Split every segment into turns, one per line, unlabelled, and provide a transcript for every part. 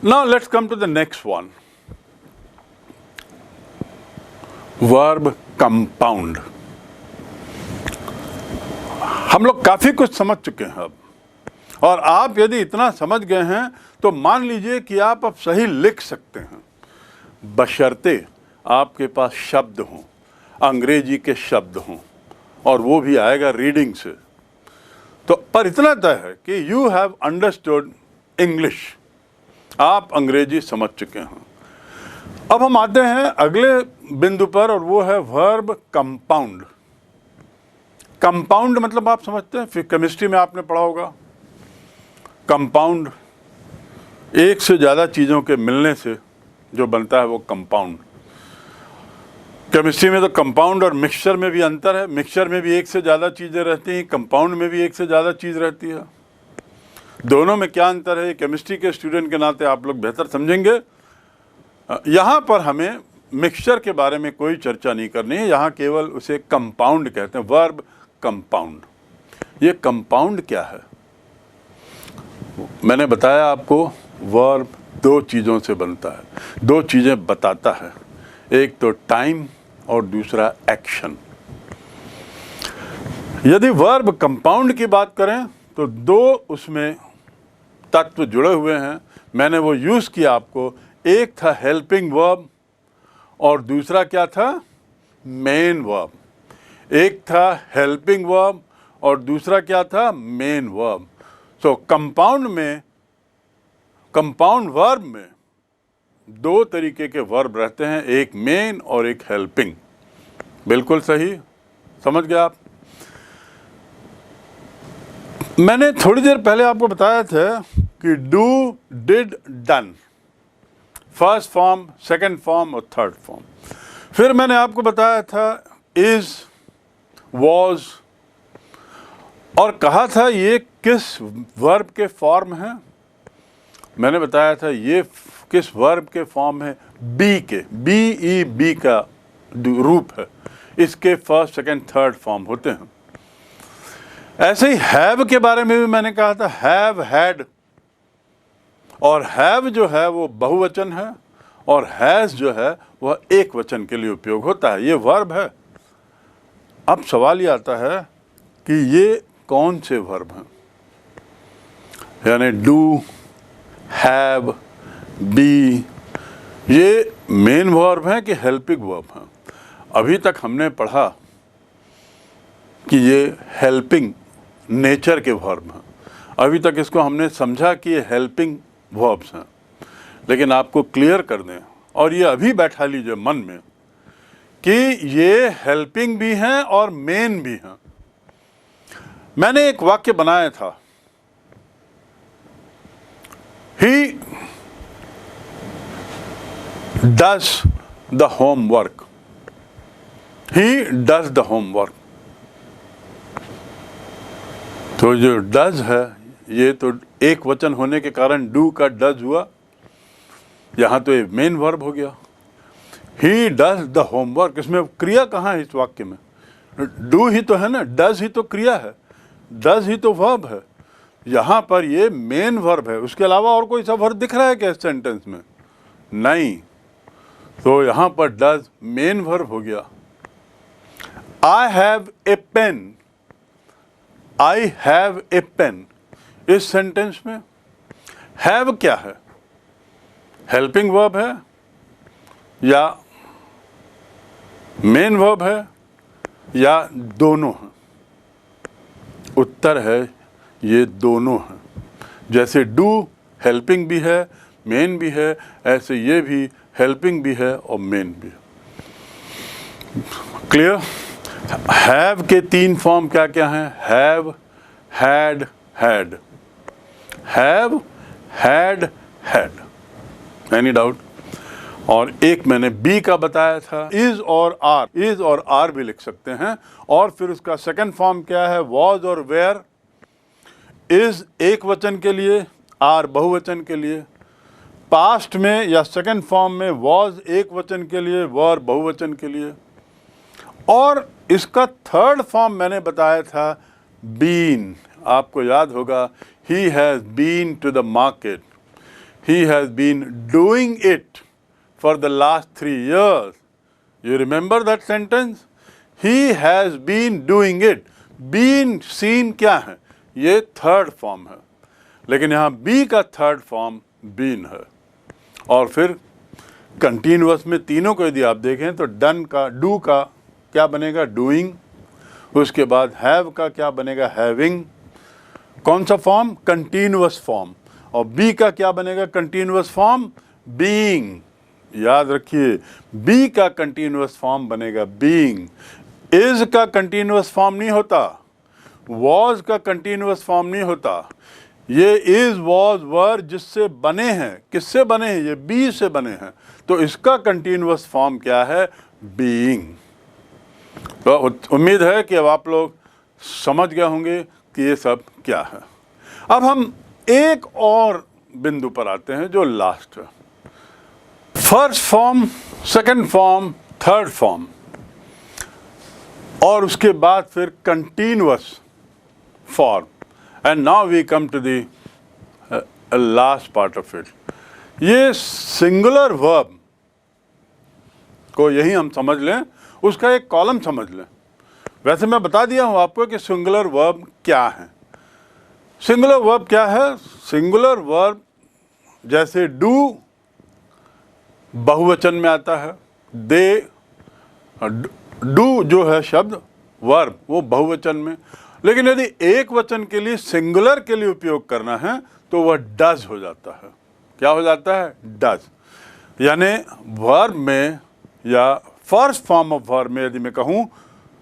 Now let's come to the next one. Verb compound. हम लोग काफ़ी कुछ समझ चुके हैं अब, और आप यदि इतना समझ गए हैं तो मान लीजिए कि आप अब सही लिख सकते हैं, बशर्ते आपके पास शब्द हों, अंग्रेजी के शब्द हों, और वो भी आएगा रीडिंग से। तो पर इतना तय है कि यू हैव अंडरस्टूड इंग्लिश, आप अंग्रेजी समझ चुके हैं। अब हम आते हैं अगले बिंदु पर, और वो है वर्ब कंपाउंड। कंपाउंड मतलब आप समझते हैं, फिर केमिस्ट्री में आपने पढ़ा होगा। कंपाउंड एक से ज़्यादा चीज़ों के मिलने से जो बनता है वो कंपाउंड। केमिस्ट्री में तो कंपाउंड और मिक्सचर में भी अंतर है। मिक्सचर में भी एक से ज़्यादा चीज़ें रहती हैं, कंपाउंड में भी एक से ज़्यादा चीज़ रहती है। दोनों में क्या अंतर है, केमिस्ट्री के स्टूडेंट के नाते आप लोग बेहतर समझेंगे। यहाँ पर हमें मिक्सचर के बारे में कोई चर्चा नहीं करनी है, यहाँ केवल उसे कंपाउंड कहते हैं, वर्ब कंपाउंड। ये कंपाउंड क्या है? मैंने बताया आपको, वर्ब दो चीज़ों से बनता है, दो चीज़ें बताता है, एक तो टाइम और दूसरा एक्शन। यदि वर्ब कंपाउंड की बात करें तो दो उसमें तत्व जुड़े हुए हैं, मैंने वो यूज़ किया आपको। एक था हेल्पिंग वर्ब और दूसरा क्या था, मेन वर्ब। एक था हेल्पिंग वर्ब और दूसरा क्या था, मेन वर्ब। सो कंपाउंड वर्ब में दो तरीके के वर्ब रहते हैं, एक मेन और एक हेल्पिंग। बिल्कुल सही समझ गए आप। मैंने थोड़ी देर पहले आपको बताया था कि do, did, done, first form, second form और थर्ड फॉर्म। फिर मैंने आपको बताया था इज, वॉज, और कहा था ये किस वर्ब के फॉर्म है। मैंने बताया था ये किस वर्ब के फॉर्म है, बी के, बी का रूप है। इसके फर्स्ट, सेकंड, थर्ड फॉर्म होते हैं। ऐसे ही हैव के बारे में भी मैंने कहा था, हैव, हैड, और हैव जो है वो बहुवचन है और हैज़ जो है वह एक वचन के लिए उपयोग होता है। ये वर्ब है। अब सवाल ये आता है कि ये कौन से वर्ब हैं, यानी डू, हैव, बी, ये मेन वर्ब हैं कि हेल्पिंग वर्ब हैं? अभी तक हमने पढ़ा कि ये हेल्पिंग नेचर के वर्ब हैं। अभी तक इसको हमने समझा कि ये हेल्पिंग वर्ब्स हैं, लेकिन आपको क्लियर कर दें और ये अभी बैठा लीजिए मन में कि ये हेल्पिंग भी हैं और मेन भी हैं। मैंने एक वाक्य बनाया था, he does the homework, he does the homework. तो जो डज है ये तो एक वचन होने के कारण डू का डज हुआ, यहाँ तो ये मेन वर्ब हो गया। ही डज द होमवर्क, इसमें क्रिया कहाँ है इस वाक्य में? डू ही तो है ना, डज ही तो क्रिया है, डज ही तो वर्ब है। यहाँ पर ये मेन वर्ब है। उसके अलावा और कोई सा वर्ब दिख रहा है क्या इस सेंटेंस में? नहीं। तो यहाँ पर डज मेन वर्ब हो गया। I have a pen, I have a pen, इस सेंटेंस में हैव क्या है, हेल्पिंग वर्ब है या मेन वर्ब है या दोनों हैं? उत्तर है ये दोनों हैं। जैसे डू हेल्पिंग भी है, मेन भी है, ऐसे ये भी हेल्पिंग भी है और मेन भी है। क्लियर? हैव के तीन फॉर्म क्या क्या हैं? Have, had, had, have, had, had. Any doubt? और एक मैंने बी का बताया था, इज और आर, इज और आर भी लिख सकते हैं। और फिर उसका सेकंड फॉर्म क्या है? वॉज और वेयर। इज एक वचन के लिए, आर बहुवचन के लिए। पास्ट में या सेकंड फॉर्म में वॉज एक वचन के लिए, वर बहुवचन के लिए। और इसका थर्ड फॉर्म मैंने बताया था बीन। आपको याद होगा, he has been to the market, he has been doing it for the last 3 years. You remember that sentence? He has been doing it. Been, seen क्या है? ये थर्ड फॉर्म है, लेकिन यहाँ बी का थर्ड फॉर्म बीन है। और फिर कंटिन्यूअस में तीनों को यदि आप देखें तो डन का, डू का क्या बनेगा? डूइंग। उसके बाद हैव का क्या बनेगा? हैविंग। कौन सा फॉर्म? Continuous form. और बी का क्या बनेगा? Continuous form being. याद रखिए, बी का कंटिन्यूअस फॉर्म बनेगा बीइंग। इज का कंटिन्यूअस फॉर्म नहीं होता, वॉज का कंटिन्यूअस फॉर्म नहीं होता। ये इज, वॉज, वर जिससे बने हैं, किससे बने हैं? ये बी से बने हैं, तो इसका कंटिन्यूअस फॉर्म क्या है? बीइंग। तो उम्मीद है कि अब आप लोग समझ गए होंगे कि ये सब क्या है। अब हम एक और बिंदु पर आते हैं जो लास्ट है। First form, second form, third form, और उसके बाद फिर continuous form. And now we come to the last part of it. ये सिंगुलर वर्ब को यही हम समझ लें, उसका एक कॉलम समझ लें। वैसे मैं बता दिया हूं आपको कि सिंगुलर वर्ब क्या है। सिंगुलर वर्ब क्या है? सिंगुलर वर्ब जैसे डू बहुवचन में आता है, दे, डू जो है शब्द, वर्ब वो बहुवचन में। लेकिन यदि एक वचन के लिए, सिंगुलर के लिए उपयोग करना है तो वह डज हो जाता है। क्या हो जाता है? डज। यानी वर्ब में या फर्स्ट फॉर्म ऑफ वर्ब में यदि मैं कहूँ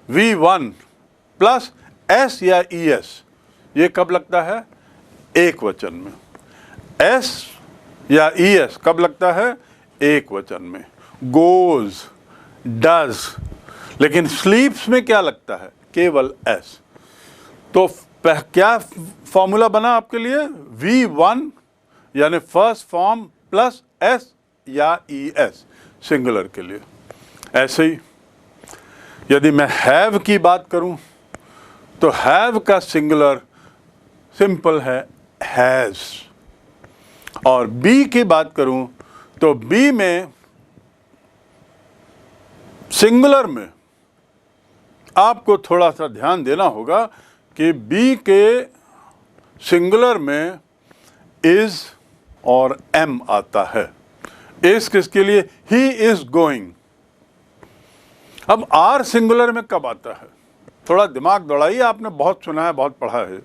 V1 प्लस एस या ES, ये कब लगता है? एक वचन में। एस या ES कब लगता है? एक वचन में। Goes, does. लेकिन स्लीप्स में क्या लगता है? केवल एस। तो क्या फॉर्मूला बना आपके लिए? V1 यानी फर्स्ट फॉर्म प्लस एस या ES सिंगुलर के लिए। ऐसे ही यदि मैं हैव की बात करूं तो हैव का सिंगुलर सिंपल है हैज। और बी की बात करूं तो बी में सिंगुलर में आपको थोड़ा सा ध्यान देना होगा कि बी के सिंगुलर में इज और एम आता है। इज किसके लिए? He is going. अब आर सिंगुलर में कब आता है? थोड़ा दिमाग दौड़ाइए, आपने बहुत सुना है, बहुत पढ़ा है।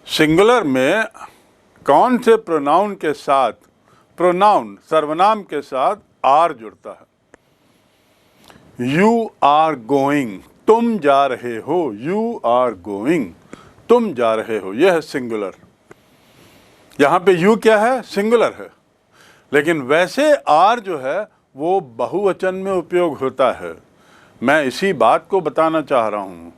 सिंगुलर में कौन से प्रोनाउन के साथ, प्रोनाउन सर्वनाम के साथ आर जुड़ता है? यू आर गोइंग, तुम जा रहे हो। यू आर गोइंग, तुम जा रहे हो, यह है सिंगुलर। यहां पे यू क्या है? सिंगुलर है। लेकिन वैसे आर जो है वो बहुवचन में उपयोग होता है। मैं इसी बात को बताना चाह रहा हूं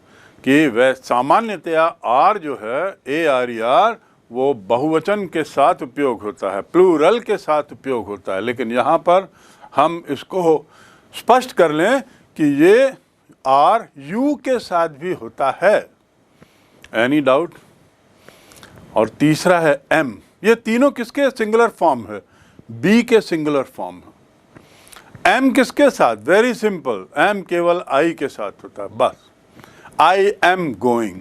कि वह सामान्यतया आर जो है, ARER, वो बहुवचन के साथ उपयोग होता है, प्लूरल के साथ उपयोग होता है। लेकिन यहाँ पर हम इसको स्पष्ट कर लें कि ये आर यू के साथ भी होता है। Any doubt? और तीसरा है एम। ये तीनों किसके सिंगुलर फॉर्म है? बी के सिंगुलर फॉर्म है। एम किसके साथ? वेरी सिंपल, एम केवल आई के साथ होता है, बस। आई एम गोइंग।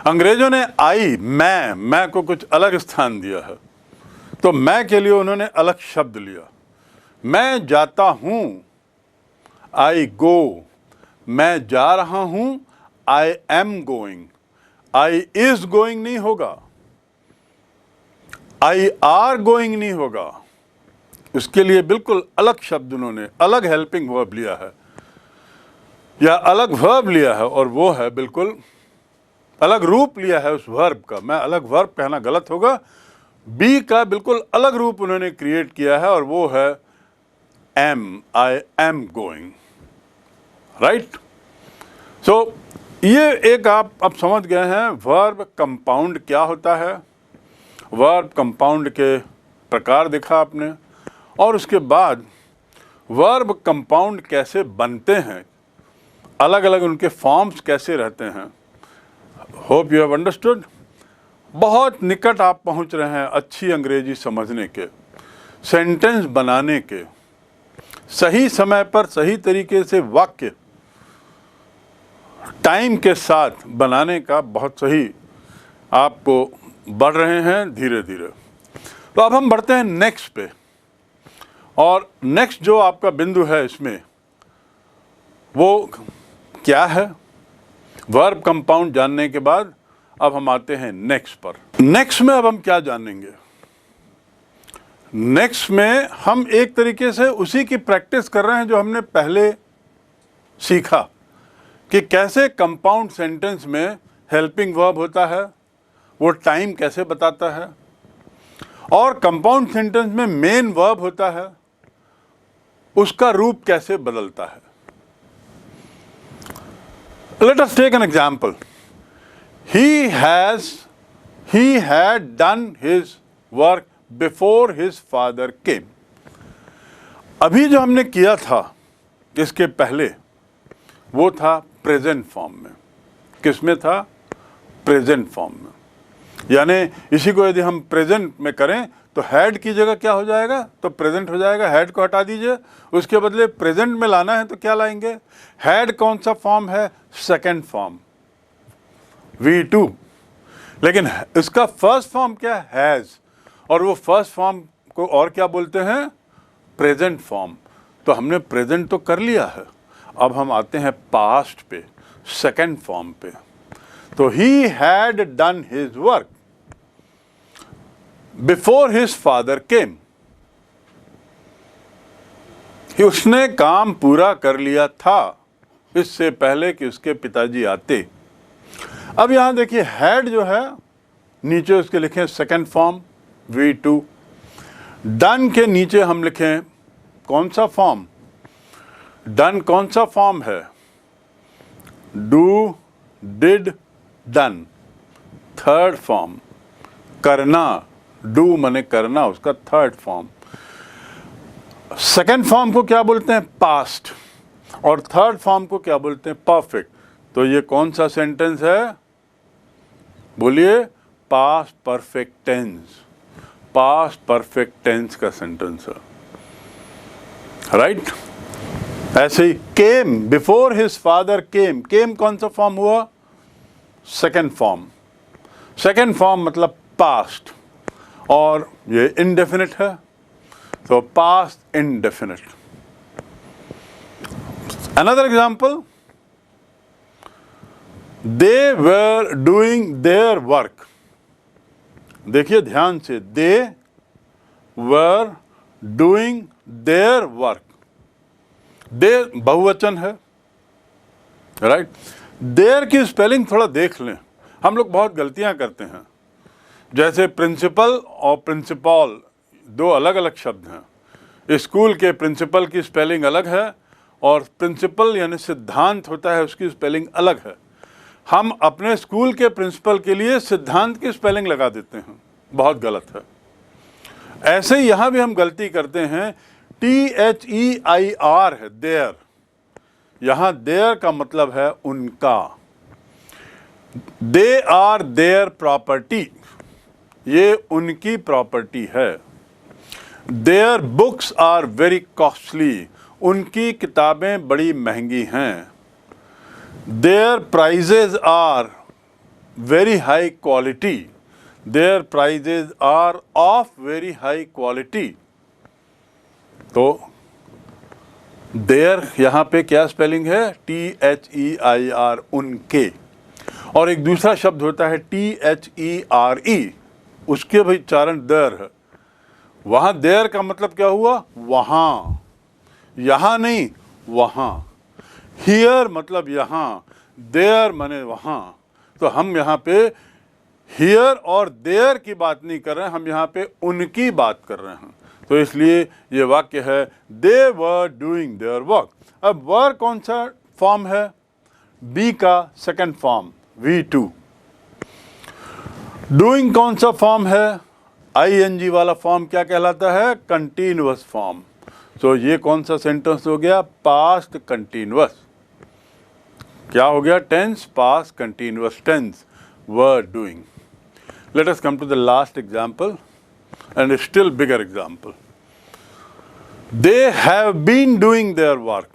अंग्रेजों ने आई, मैं को कुछ अलग स्थान दिया है, तो मैं के लिए उन्होंने अलग शब्द लिया। मैं जाता हूं, आई गो। मैं जा रहा हूं, आई am going. I is going नहीं होगा, आई आर गोइंग नहीं होगा। उसके लिए बिल्कुल अलग शब्द उन्होंने, अलग हेल्पिंग वर्ब लिया है या अलग वर्ब लिया है, और वो है बिल्कुल अलग रूप लिया है उस वर्ब का। मैं अलग वर्ब कहना गलत होगा। बी का बिल्कुल अलग रूप उन्होंने क्रिएट किया है, और वो है am, I am going. Right? So ये एक आप अब समझ गए हैं वर्ब कंपाउंड क्या होता है। वर्ब कंपाउंड के प्रकार देखा आपने, और उसके बाद वर्ब कंपाउंड कैसे बनते हैं, अलग अलग उनके फॉर्म्स कैसे रहते हैं। Hope you have understood. बहुत निकट आप पहुंच रहे हैं अच्छी अंग्रेजी समझने के, सेंटेंस बनाने के, सही समय पर सही तरीके से वाक्य टाइम के साथ बनाने का बहुत सही आपको बढ़ रहे हैं धीरे धीरे। तो अब हम बढ़ते हैं नेक्स्ट पे, और नेक्स्ट जो आपका बिंदु है इसमें वो क्या है? वर्ब कंपाउंड जानने के बाद अब हम आते हैं नेक्स्ट पर। नेक्स्ट में अब हम क्या जानेंगे? नेक्स्ट में हम एक तरीके से उसी की प्रैक्टिस कर रहे हैं जो हमने पहले सीखा कि कैसे कंपाउंड सेंटेंस में हेल्पिंग वर्ब होता है, वो टाइम कैसे बताता है, और कंपाउंड सेंटेंस में मेन वर्ब होता है, उसका रूप कैसे बदलता है। Let us take an example. He had done his work before his father came. अभी जो हमने किया था इसके पहले वो था प्रेजेंट फॉर्म में। किस में था? प्रेजेंट फॉर्म में। यानी इसी को यदि हम प्रेजेंट में करें तो हैड की जगह क्या हो जाएगा? तो प्रेजेंट हो जाएगा। हैड को हटा दीजिए, उसके बदले प्रेजेंट में लाना है तो क्या लाएंगे? हैड कौन सा फॉर्म है? Second form, V2। लेकिन इसका फर्स्ट फॉर्म क्या है? हैज़। और वो फर्स्ट फॉर्म को और क्या बोलते हैं? Present form. तो हमने प्रेजेंट तो कर लिया है, अब हम आते हैं पास्ट पे, सेकेंड फॉर्म पे। तो ही had done his work before his father केम। उसने काम पूरा कर लिया था इससे पहले कि उसके पिताजी आते। अब यहां देखिए हैड जो है नीचे उसके लिखें सेकेंड फॉर्म V2। डन के नीचे हम लिखें कौन सा फॉर्म? डन कौन सा फॉर्म है? Do, did, done, third form. करना, डू माने करना, उसका थर्ड फॉर्म। सेकेंड फॉर्म को क्या बोलते हैं? पास्ट। और थर्ड फॉर्म को क्या बोलते हैं? परफेक्ट। तो ये कौन सा सेंटेंस है? बोलिए। Past perfect tense. Past perfect tense का सेंटेंस है, राइट? ऐसे ही came, before his father came. Came कौन सा फॉर्म हुआ? Second form. सेकेंड फॉर्म मतलब पास्ट, और ये इनडेफिनिट है तो past indefinite. Another example, they were doing their work. देखिए ध्यान से, they were doing their work. They बहुवचन है, राइट? देयर की स्पेलिंग थोड़ा देख लें, हम लोग बहुत गलतियां करते हैं। जैसे प्रिंसिपल और प्रिंसिपल दो अलग अलग शब्द हैं। स्कूल के प्रिंसिपल की स्पेलिंग अलग है और प्रिंसिपल यानी सिद्धांत होता है उसकी स्पेलिंग अलग है। हम अपने स्कूल के प्रिंसिपल के लिए सिद्धांत की स्पेलिंग लगा देते हैं, बहुत गलत है। ऐसे ही यहाँ भी हम गलती करते हैं, THEIR है देयर, यहाँ देयर का मतलब है उनका। दे आर देयर प्रॉपर्टी, ये उनकी प्रॉपर्टी है। Their books are very costly, उनकी किताबें बड़ी महंगी हैं। Their prices are very high quality. Their prices are of very high quality. तो देयर यहाँ पे क्या स्पेलिंग है? THEIR, उनके। और एक दूसरा शब्द होता है THERE, उसके भी उच्चारण देयर है। वहाँ देयर का मतलब क्या हुआ? वहाँ, यहाँ नहीं वहाँ। हियर मतलब यहाँ, देयर माने वहाँ। तो हम यहाँ पे हियर और देयर की बात नहीं कर रहे हैं, हम यहाँ पे उनकी बात कर रहे हैं। तो इसलिए ये वाक्य है दे वर डूइंग देयर वर्क। अब वर कौन सा फॉर्म है? बी का सेकंड फॉर्म V2। डूइंग कौन सा फॉर्म है? ING वाला फॉर्म क्या कहलाता है? Continuous form. तो ये कौन सा सेंटेंस हो गया? Past continuous. क्या हो गया? Tense, past continuous tense, were doing. Let us come to the last example, and a still bigger example. They have been doing their work.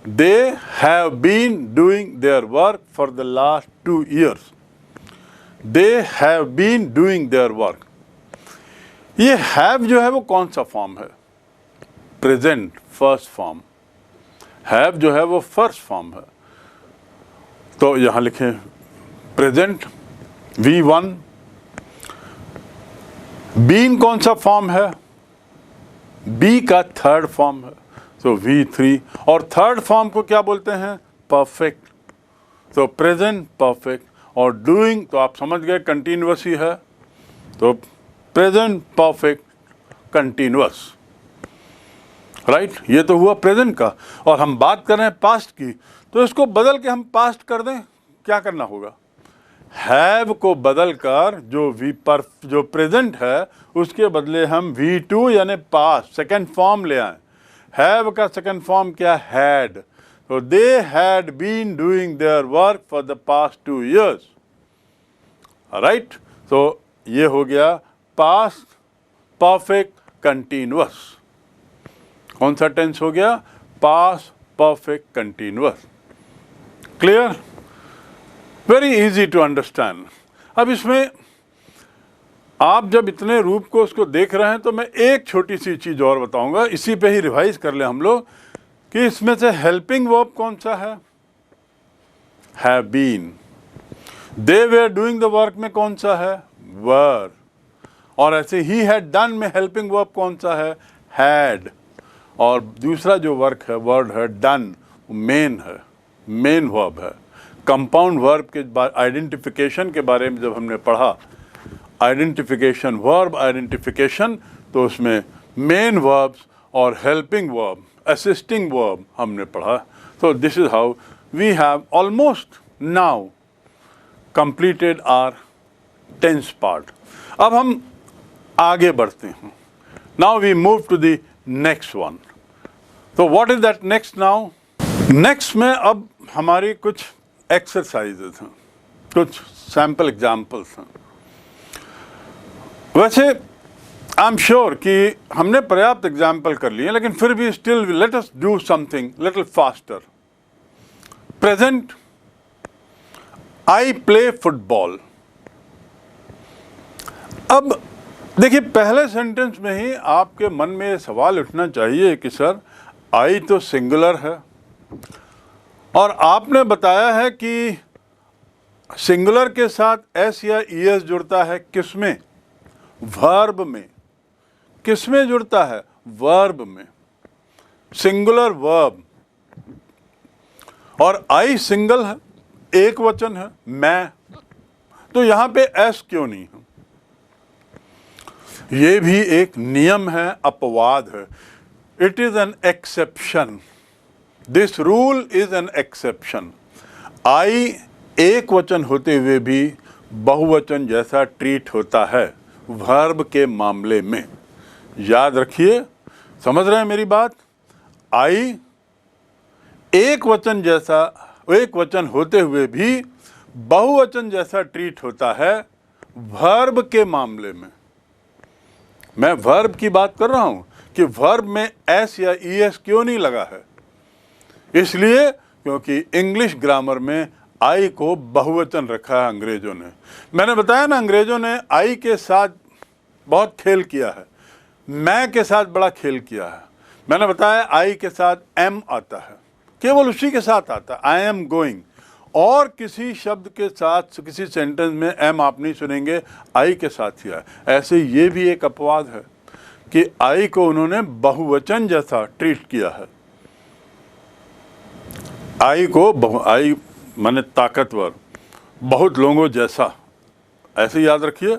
They have been doing their work for the last 2 years. They have been doing their work. ये have जो है वो कौन सा form है? Present first form. Have जो है वो फर्स्ट फॉर्म है. तो यहाँ लिखें प्रेजेंट V1. बीन कौन सा फॉर्म है? बी का थर्ड फॉर्म है, तो V3. और थर्ड फॉर्म को क्या बोलते हैं? परफेक्ट. तो प्रेजेंट परफेक्ट. और डूइंग तो आप समझ गए कंटिन्यूअस ही है, तो प्रेजेंट परफेक्ट कंटिन्यूअस. राइट, ये तो हुआ प्रेजेंट का. और हम बात कर रहे हैं पास्ट की, तो इसको बदल के हम पास्ट कर दें. क्या करना होगा? हैव को बदल कर जो प्रेजेंट है उसके बदले हम V2 यानी पास्ट सेकेंड फॉर्म ले आए. हैव का सेकेंड फॉर्म क्या? हैड. तो they had been doing their work for the past 2 years. Right, तो ये हो गया पास्ट परफेक्ट कंटिन्यूअस. कौन सा टेंस हो गया? Past perfect continuous. Clear? Very easy to understand. अब इसमें आप जब इतने रूप को उसको देख रहे हैं तो मैं एक छोटी सी चीज़ और बताऊंगा, इसी पे ही रिवाइज कर ले हम लोग, कि इसमें से हेल्पिंग वर्ब कौन सा है? Have been. They were doing the work में कौन सा है? वर. और ऐसे ही हैड डन में हेल्पिंग वर्ब कौन सा है? हैड. और दूसरा जो वर्क है, वर्ड है डन, मेन है, मेन वर्ब है. कंपाउंड वर्ब के आइडेंटिफिकेशन के बारे में जब हमने पढ़ा, आइडेंटिफिकेशन वर्ब आइडेंटिफिकेशन, तो उसमें मेन वर्ब्स और हेल्पिंग वर्ब असिस्टिंग वर्ब हमने पढ़ा. तो this is how we have almost now completed our tense part. अब हम आगे बढ़ते हैं. Now we move to the next one. तो what is that next now? Next में अब हमारी कुछ एक्सरसाइजेस हैं, कुछ सैम्पल एग्जाम्पल्स हैं. वैसे आई एम श्योर कि हमने पर्याप्त एग्जाम्पल कर लिए, लेकिन फिर भी still let us do something little faster. Present I play football. अब देखिए, पहले सेंटेंस में ही आपके मन में ये सवाल उठना चाहिए कि सर आई तो सिंगुलर है, और आपने बताया है कि सिंगुलर के साथ एस या ईएस जुड़ता है किसमें? वर्ब में. किसमें जुड़ता है? वर्ब में. Singular verb. और आई सिंगल है, एक वचन है, मैं, तो यहां पे एस क्यों नहीं है? ये भी एक नियम है, अपवाद है. It is an exception. This rule is an exception. I एक वचन होते हुए भी बहुवचन जैसा ट्रीट होता है वर्ब के मामले में. याद रखिए, समझ रहे हैं मेरी बात? आई एक वचन होते हुए भी बहुवचन जैसा ट्रीट होता है वर्ब के मामले में. मैं वर्ब की बात कर रहा हूं कि वर्ब में एस या ईएस क्यों नहीं लगा है? इसलिए क्योंकि इंग्लिश ग्रामर में आई को बहुवचन रखा है अंग्रेजों ने. मैंने बताया ना, अंग्रेजों ने आई के साथ बहुत खेल किया है, मैं के साथ बड़ा खेल किया है. मैंने बताया आई के साथ एम आता है, केवल उसी के साथ आता है, आई एम गोइंग. और किसी शब्द के साथ किसी सेंटेंस में एम आप नहीं सुनेंगे, आई के साथ ही है. ऐसे ये भी एक अपवाद है कि आई को उन्होंने बहुवचन जैसा ट्रीट किया है. आई को आई माने ताकतवर, बहुत लोगों जैसा, ऐसे याद रखिए,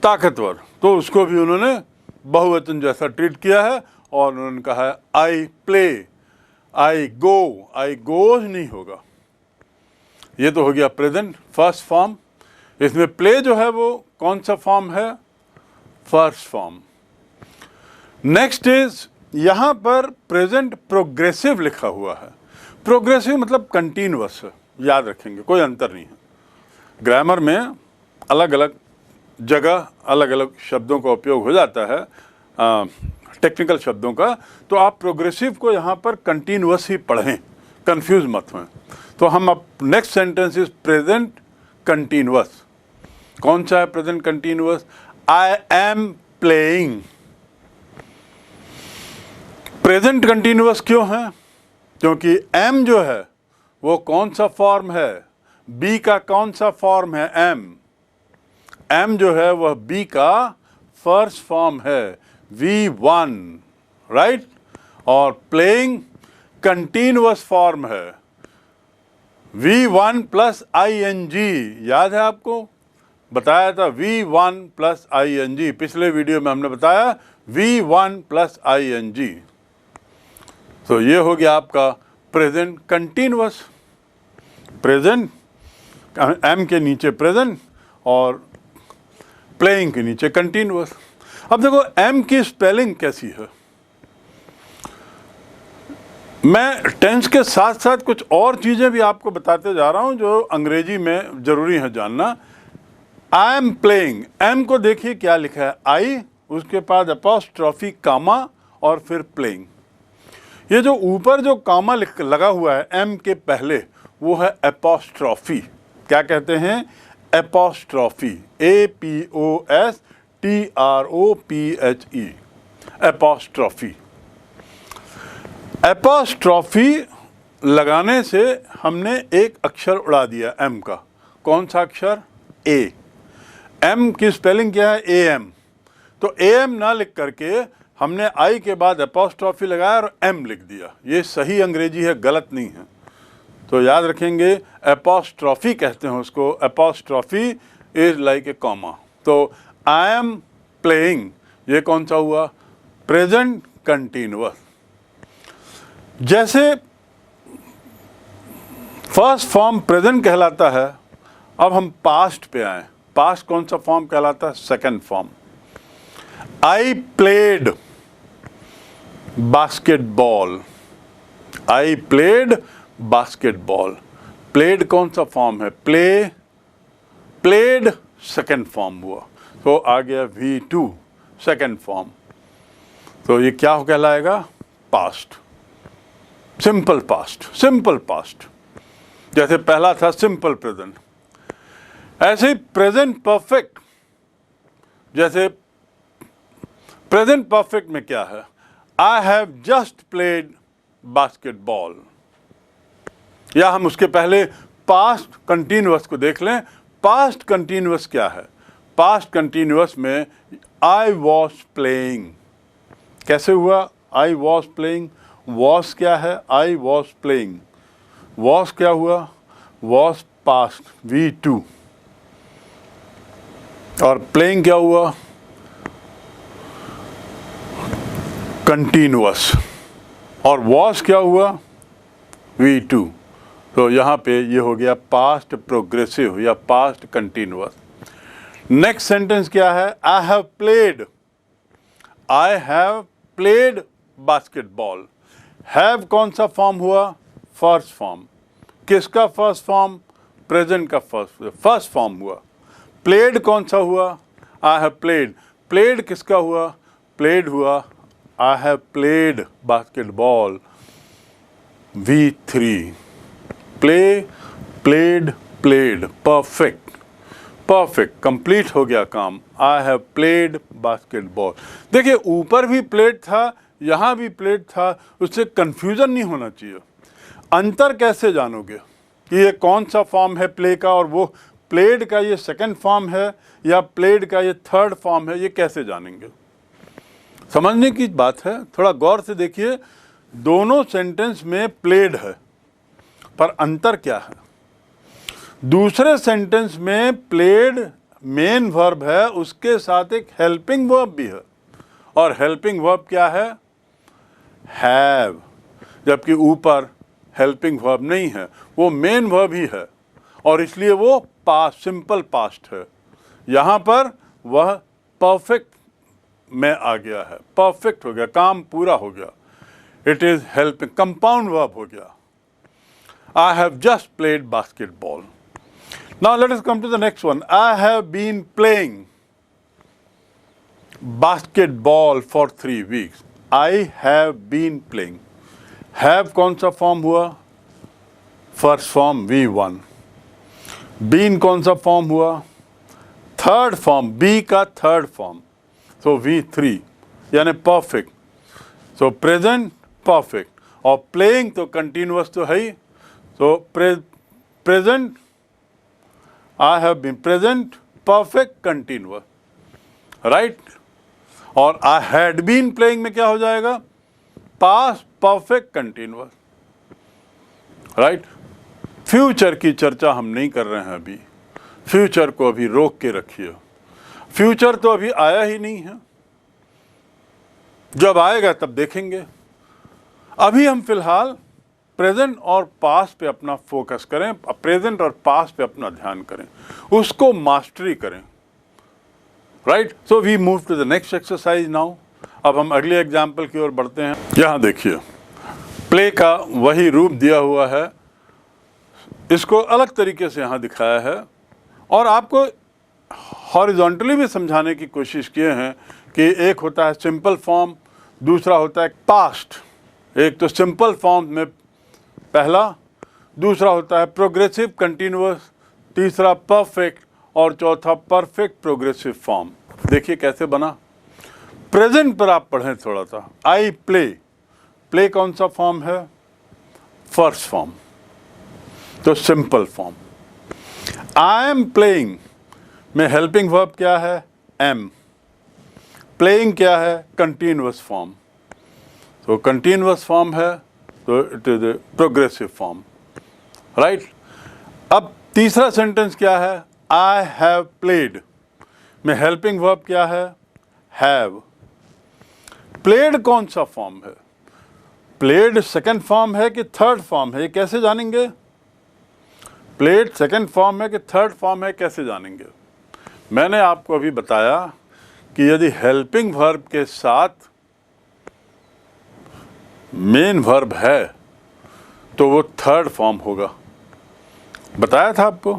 ताकतवर, तो उसको भी उन्होंने बहुवचन जैसा ट्रीट किया है. और उन्होंने कहा है I play, I go, I goes नहीं होगा. ये तो हो गया प्रेजेंट फर्स्ट फॉर्म. इसमें प्ले जो है वो कौन सा फॉर्म है? First form. नेक्स्ट इज, यहां पर प्रेजेंट प्रोग्रेसिव लिखा हुआ है. प्रोग्रेसिव मतलब कंटिन्यूअस है, याद रखेंगे, कोई अंतर नहीं है. ग्रामर में अलग अलग जगह अलग अलग शब्दों का उपयोग हो जाता है, टेक्निकल शब्दों का, तो आप प्रोग्रेसिव को यहाँ पर कंटिन्यूअस ही पढ़ें, कंफ्यूज मत हों। तो हम अब next sentence is present continuous. कौन सा है present continuous? I am playing. Present continuous क्यों है? क्योंकि एम जो है वो कौन सा फॉर्म है? बी का कौन सा फॉर्म है? एम। एम जो है वह बी का फर्स्ट फॉर्म है, V1, राइट। और प्लेइंग कंटिन्यूअस फॉर्म है, V1 प्लस ING। याद है आपको? बताया था V1 प्लस ING, पिछले वीडियो में हमने बताया V1 प्लस ING। तो ये हो गया आपका प्रेजेंट कंटिन्यूअस। प्रेजेंट, एम के नीचे प्रेजेंट और प्लेइंग के नीचे कंटिन्यूअस। अब देखो एम की स्पेलिंग कैसी है। मैं टेंस के साथ साथ कुछ और चीज़ें भी आपको बताते जा रहा हूं जो अंग्रेजी में ज़रूरी है जानना। आई एम प्लेइंग, एम को देखिए क्या लिखा है, आई, उसके बाद अपॉस्ट्रोफी कामा और फिर प्लेइंग। ये जो ऊपर जो कामा लगा हुआ है एम के पहले, वो है अपॉस्ट्रोफी। क्या कहते हैं? Apostrophe, APOSTROPHE, apostrophe. अपॉस्ट्रोफी लगाने से हमने एक अक्षर उड़ा दिया एम का। कौन सा अक्षर? ए। एम की स्पेलिंग क्या है? AM। तो AM ना लिख करके हमने आई के बाद अपॉस्ट्रोफी लगाया और एम लिख दिया। ये सही अंग्रेजी है, गलत नहीं है। तो याद रखेंगे, अपॉस्ट्रोफी कहते हैं उसको। Apostrophe is like a comma. तो आई एम प्लेइंग, ये कौन सा हुआ? Present continuous. जैसे फर्स्ट फॉर्म प्रेजेंट कहलाता है, अब हम पास्ट पे आए। पास्ट कौन सा फॉर्म कहलाता है? Second form. I played basketball. I played basketball. Played कौन सा फॉर्म है? प्ले। प्लेड सेकंड फॉर्म हुआ, तो आ गया V2 सेकंड फॉर्म। तो ये क्या कहलाएगा? Past, simple past. Simple past जैसे पहला था सिंपल प्रेजेंट, ऐसे ही प्रेजेंट परफेक्ट। जैसे प्रेजेंट परफेक्ट में क्या है? I have just played basketball. या हम उसके पहले पास्ट कंटिन्यूअस को देख लें। पास्ट कंटिन्यूअस क्या है? पास्ट कंटिन्यूअस में आई वॉज प्लेइंग। कैसे हुआ? I was playing. वॉज क्या है? I was playing. वॉज क्या हुआ? Was past, V2। और प्लेइंग क्या हुआ? कंटिन्यूअस। और वॉज क्या हुआ? V2। तो यहाँ पे ये हो गया पास्ट प्रोग्रेसिव या पास्ट कंटिन्यूअस। नेक्स्ट सेंटेंस क्या है? आई have played. I have played basketball. Have कौन सा फॉर्म हुआ? First form. किसका फर्स्ट फॉर्म? प्रेजेंट का फर्स्ट फॉर्म हुआ। प्लेड कौन सा हुआ? आई हैव प्लेड। प्लेड किसका हुआ? प्लेड हुआ आई have played basketball, V3। Play, played, played, perfect. Perfect, complete हो गया काम। आई हैव प्लेड बास्केटबॉल। देखिए ऊपर भी प्लेड था, यहाँ भी प्लेड था, उससे कंफ्यूजन नहीं होना चाहिए। अंतर कैसे जानोगे कि ये कौन सा फॉर्म है प्ले का और वो प्लेड का ये सेकंड फॉर्म है या प्लेड का ये थर्ड फॉर्म है? ये कैसे जानेंगे? समझने की बात है, थोड़ा गौर से देखिए। दोनों सेंटेंस में प्लेड है, पर अंतर क्या है? दूसरे सेंटेंस में प्लेड मेन वर्ब है, उसके साथ एक हेल्पिंग वर्ब भी है। और हेल्पिंग वर्ब क्या है? हैव। जबकि ऊपर हेल्पिंग वर्ब नहीं है, वो मेन वर्ब ही है और इसलिए वो पास्ट, सिंपल पास्ट है। यहाँ पर वह परफेक्ट में आ गया है, परफेक्ट हो गया, काम पूरा हो गया। It is helping, compound verb हो गया। I have just played basketball. Now let us come to the next one. I have been playing basketball for 3 weeks. I have been playing. Have कौन सा फॉर्म हुआ? First form V1. Been कौन सा form हुआ? Third form, be का third form, so V3 यानी perfect. So present perfect, और playing तो कंटिन्यूअस तो है ही. So present, I have been present perfect continuous, right. और आई हैड बीन प्लेइंग में क्या हो जाएगा? Past perfect continuous, right. Future की चर्चा हम नहीं कर रहे हैं अभी. फ्यूचर को अभी रोक के रखिए. फ्यूचर तो अभी आया ही नहीं है, जब आएगा तब देखेंगे. अभी हम फिलहाल प्रेजेंट और पास्ट पे अपना फोकस करें, प्रेजेंट और पास्ट पे अपना ध्यान करें, उसको मास्टरी करें, right. So we move to the next exercise now. अब हम अगले एग्जाम्पल की ओर बढ़ते हैं. यहाँ देखिए, प्ले का वही रूप दिया हुआ है, इसको अलग तरीके से यहाँ दिखाया है, और आपको हॉरिजॉन्टली भी समझाने की कोशिश किए हैं कि एक होता है सिंपल फॉर्म, दूसरा होता है पास्ट. एक तो सिंपल फॉर्म में पहला, दूसरा होता है प्रोग्रेसिव कंटिन्यूअस, तीसरा परफेक्ट, और चौथा परफेक्ट प्रोग्रेसिव फॉर्म. देखिए कैसे बना. प्रेजेंट पर आप पढ़ें थोड़ा सा. आई प्ले, प्ले कौन सा फॉर्म है? फर्स्ट फॉर्म, तो simple form. I am playing में हेल्पिंग वर्ब क्या है? एम. प्लेइंग क्या है? कंटिन्यूअस फॉर्म, तो कंटिन्यूअस फॉर्म है, तो it is a progressive form, right. अब तीसरा सेंटेंस क्या है? आई हैव प्लेड में हेल्पिंग वर्ब क्या है? हैव. प्लेड कौन सा फॉर्म है? प्लेड सेकंड फॉर्म है कि थर्ड फॉर्म है? ये कैसे जानेंगे? प्लेड सेकंड फॉर्म है कि थर्ड फॉर्म है, कैसे जानेंगे? मैंने आपको अभी बताया कि यदि हेल्पिंग वर्ब के साथ मेन वर्ब है तो वो थर्ड फॉर्म होगा. बताया था आपको.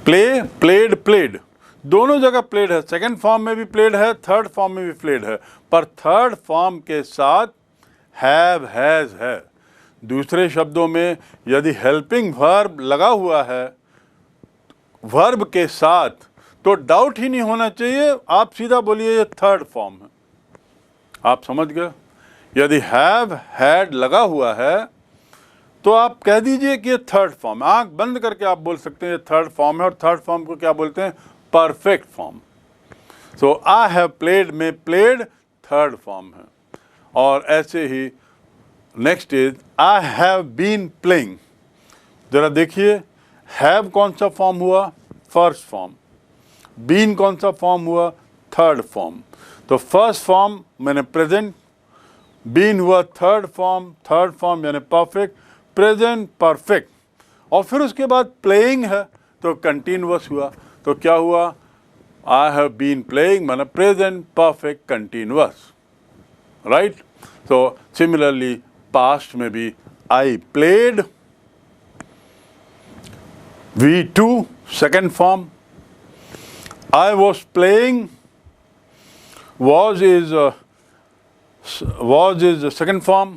प्ले, प्लेड, प्लेड, दोनों जगह प्लेड है. सेकंड फॉर्म में भी प्लेड है, थर्ड फॉर्म में भी प्लेड है, पर थर्ड फॉर्म के साथ हैव, हैज है. दूसरे शब्दों में यदि हेल्पिंग वर्ब लगा हुआ है वर्ब के साथ, तो डाउट ही नहीं होना चाहिए, आप सीधा बोलिए ये थर्ड फॉर्म है. आप समझ गए. यदि हैव, हैड लगा हुआ है तो आप कह दीजिए कि ये थर्ड फॉर्म. आंख बंद करके आप बोल सकते हैं ये थर्ड फॉर्म है, और थर्ड फॉर्म को क्या बोलते हैं? Perfect form. So I have played में प्लेड थर्ड फॉर्म है. और ऐसे ही next is I have been playing. जरा देखिए, हैव कौन सा फॉर्म हुआ? First form. बीन कौन सा फॉर्म हुआ? Third form. तो फर्स्ट फॉर्म मैंने प्रेजेंट, बीन हुआ थर्ड फॉर्म यानी परफेक्ट, प्रेजेंट परफेक्ट, और फिर उसके बाद प्लेइंग है तो कंटिन्यूअस हुआ. तो क्या हुआ? आई हैव बीन प्लेइंग माने present perfect continuous, right. So similarly past में भी I played, V2 second form. I was playing, was is the second form,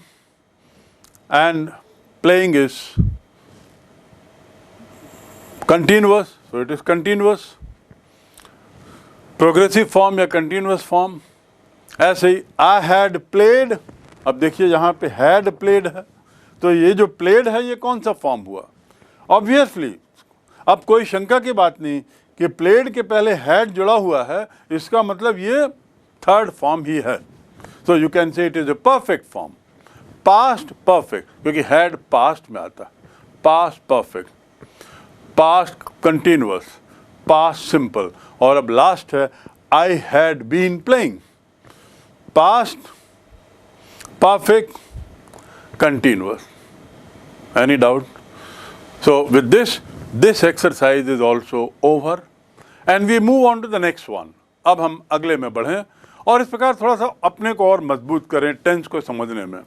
and playing is continuous, so it is continuous. Progressive form या continuous form. ऐसे ही I had played. अब देखिए यहाँ पे had played है, तो ये जो played है ये कौन सा फॉर्म हुआ? Obviously, अब कोई शंका की बात नहीं कि played के पहले had जुड़ा हुआ है, इसका मतलब ये थर्ड फॉर्म ही है. So you can say it is a perfect form. Past perfect, क्योंकि had past में आता है. Past perfect, past continuous, past simple, और अब लास्ट है I had been playing. Past perfect continuous. Any doubt? So with this exercise is also over, and we move on to the next one. अब हम अगले में बढ़ें और इस प्रकार थोड़ा सा अपने को और मजबूत करें टेंस को समझने में.